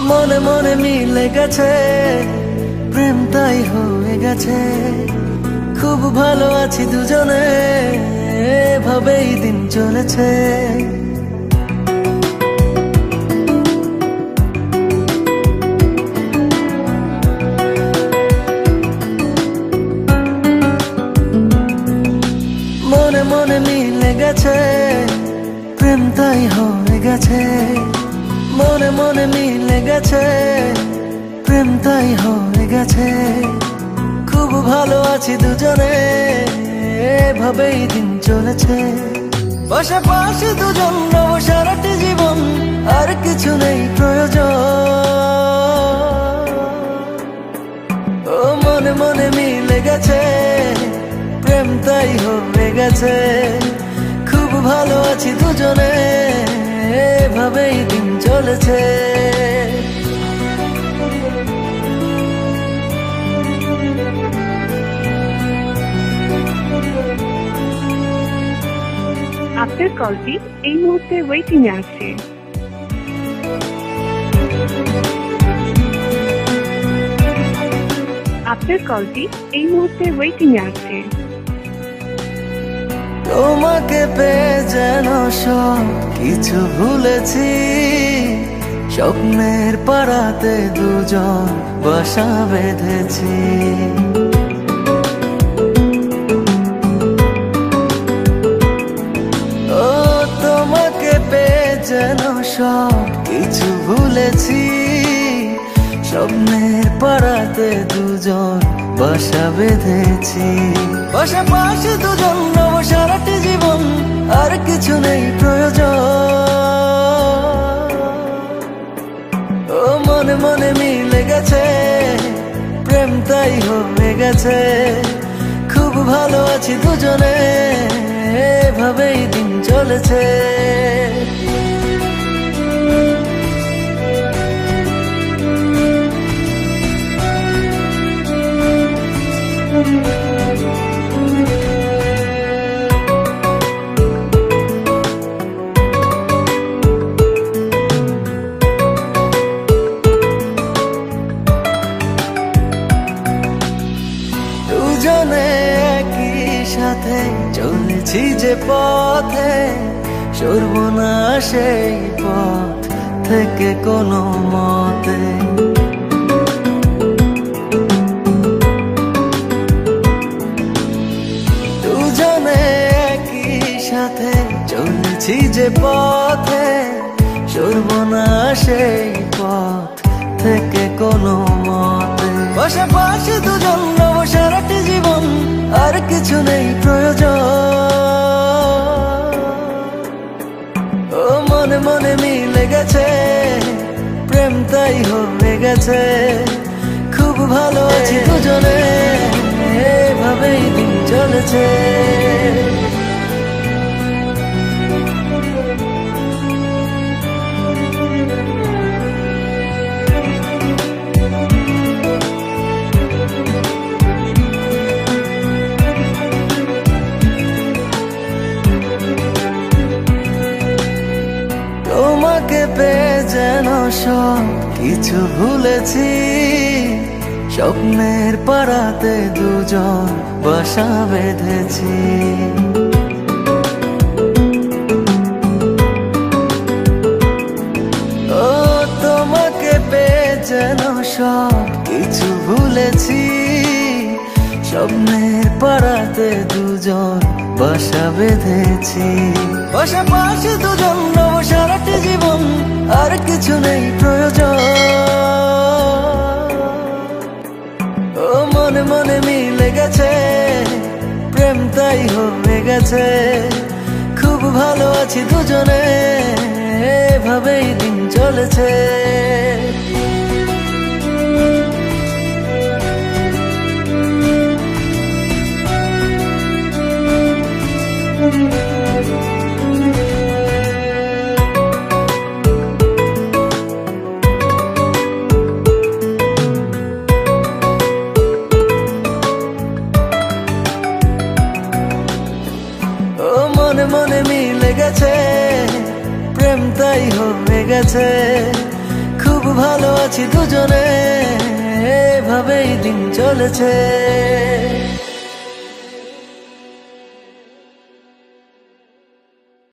মনে মনে মিলে গেছে, প্রেম তাই হয়ে গেছে। খুব ভালো আছি দুজনে, এভাবেই দিন চলেছে। মনে মনে মিলে গেছে, প্রেম তাই হয়ে গেছে। মনে মনে মিলে গেছে, প্রেম তাই হয়ে গেছে। খুব ভালো আছি দুজনে, এভাবেই দিন চলেছে। পাশাপাশি দুজন রব সারাটি জীবন, আর কিছু নেই প্রয়োজন। ও মনে মনে মিলে গেছে, প্রেম তাই হয়ে গেছে। খুব ভালো আছি দুজনে, এভাবেই দিন চলেছে। আপনার কলটি এই মুহূর্তে ওয়েটিং এ আছে। আপনার কলটি এই মুহূর্তে ওয়েটিং এ আছে। তোমাকে পেয়ে যেন সব কিছু ভুলেছি। স্বপ্নের পাড়াতে দুজন বাসা বেঁধেছি। ও তোমাকে পেয়ে যেন সব কিছু ভুলেছি। স্বপ্নের পাড়াতে দুজন বাসা বেঁধেছি। পাশাপাশি দুজন রব সারাটি জীবন, আর কিছু নেই প্রয়োজন। ও মনে মনে মিলে গেছে, প্রেম তাই হয়ে গেছে। খুব ভালো আছি দুজনে, এভাবেই দিন চলেছে। দুজনে একই সাথে চলেছি যে পথে, সরব না সেই পথ থেকে কোনো মতে। দুজনে একই সাথে চলেছি যে পথে, সরব না সেই পথ থেকে কোনো মতে। পাশাপাশি দুজন রব সারাটি জীবন, আর কিছু নেই প্রয়োজন। ও মনে মনে মিলে গেছে, প্রেম তাই হয়ে গেছে। খুব ভালো আছি দুজনে, এভাবেই দিন চলেছে। তোমাকে পেয়ে যেন সব কিছু ভুলেছি। স্বপ্নের পাড়াতে দুজন বাসা বেঁধেছি। ও তোমাকে পেয়ে যেন সব কিছু ভুলেছি। স্বপ্নের পাড়াতে দুজন বাসা বেঁধেছি। পাশাপাশি দুজন রব সারাটি জীবন, আর কিছু নেই প্রয়োজন। ও মনে মনে মিলে গেছে, প্রেম তাই হয়ে গেছে। খুব ভালো আছি দুজনে, এভাবেই দিন চলেছে। তাই হয়ে গেছে। খুব ভালো আছি দুজনে, এভাবেই দিন চলেছে।